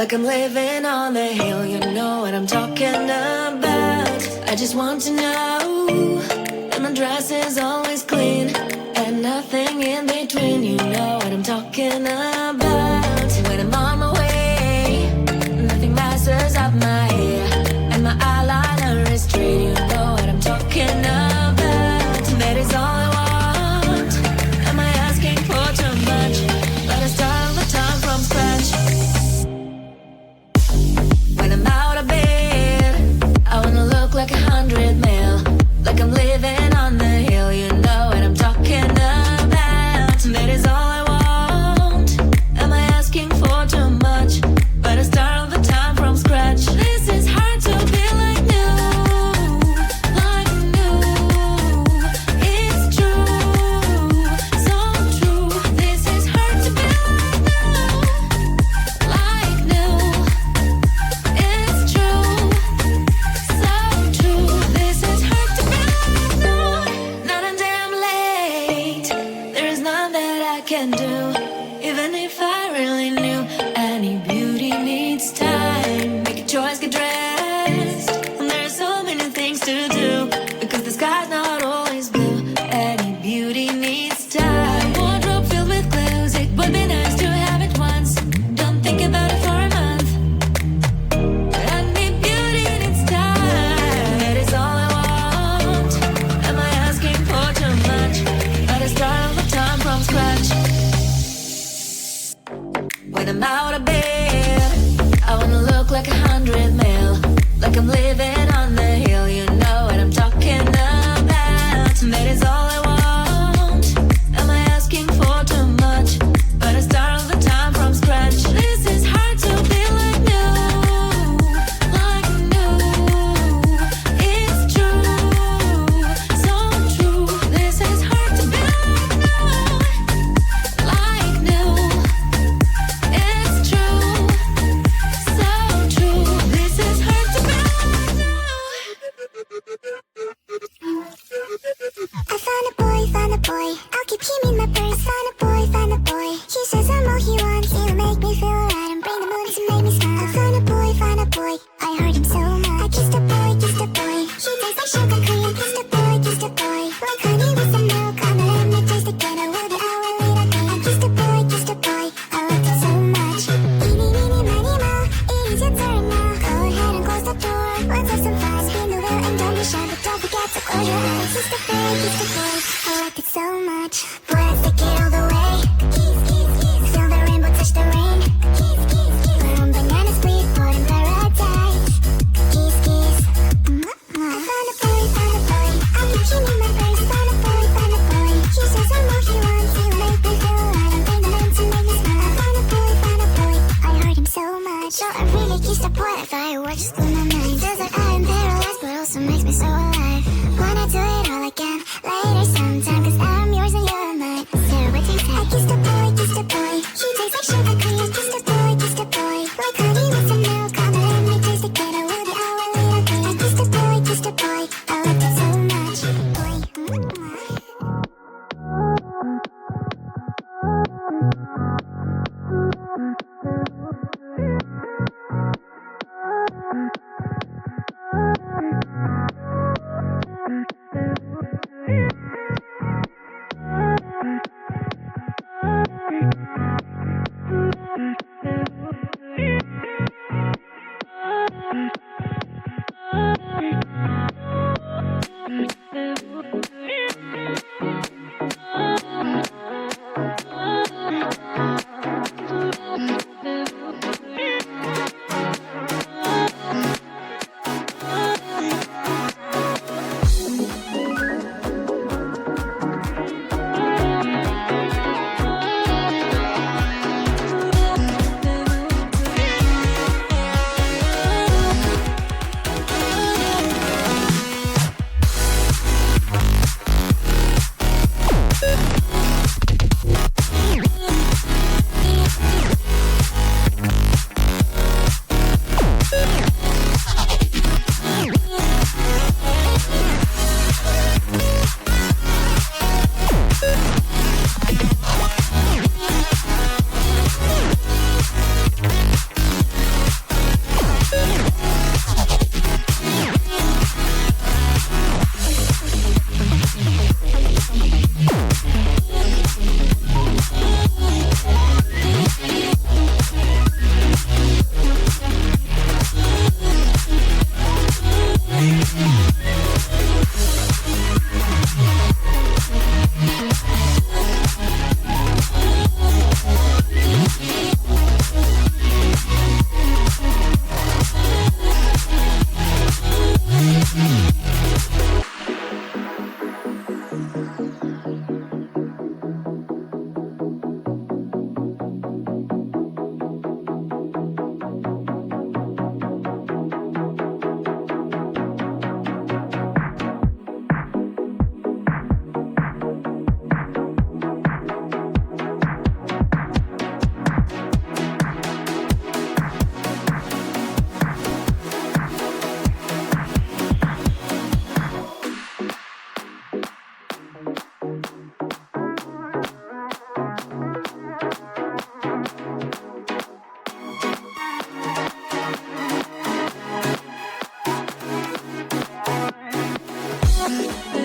like I'm living on the hill. You know what I'm talking about. I just want to know that my dress is always clean and nothing in between. You know what I'm talking about. When I'm on my way, nothing messes up my hair, and my eyeliner is straight. You know what I'm talking about. That is all I want. Am I asking for too much? Let us start all the time from scratch. When I'm out of bed, I wanna look like 100 mil, like I'm living on the hill. You know what I'm talking about. That is all I want. Am I asking for too much? But I start all the time from scratch. This is hard to be like new, like new. It's true, so true. This is hard to be like new, it's true, so true. This is hard to be like new. Not until I'm late, there is none that I can do. Even if I really knew, any beauty needs time. Make a choice, get dressed, and there are so many things to do, because the sky's not always blue. Any beauty needs time. Wardrobe filled with clothes, it would be nice to have it once. Don't think about it for a month. Any beauty needs time. That is all I want. Am I asking for too much? But I start all the time from scratch. When I'm out of bed, I wanna look like 100 mil, like I'm living on the hill. You know what I'm talking about. That is all I want. Am I asking for too much? But I start all the time from scratch. This is hard to be like new, like new. It's true, so true. This is hard to be like new. It's true, so true. This is hard to be like new. I found a boy, I'll keep him in my purse. Found a boy, he says I'm all he wants. He'll make me feel alright and bring the moon to make me smile. I found a boy, I heard him so much. I kissed a boy, he tastes like sugar cream. Kissed a boy, like honey with some milk. On the lemon taste again, I will be out when we don't go. I kissed a boy, I liked it so much. Eeny, meeny, miny, mo, it is your turn now. Go ahead and close the door, let's have some fun. Spin the wheel and don't be shy, but don't forget to close your eyes. Kissed a boy, I liked it so much. Boy, let's take it all the way. Feel the rainbow touch the rain. Put on banana split, put in paradise. Kiss, kiss. I found a boy, I'll keep him in my purse. Found a boy, he says I'm all he wants. He'll make me feel alright and bring the moon to make me smile. I found a boy, I heard him so much. So I really kissed a boy, I thought it would just blew my mind. Feels like I am paralyzed, but also makes me so alive. Wanna do it all again later sometime, 'cause I'm yours and you're mine. So what do you say? I kissed a boy, he tastes like sugar cream. There's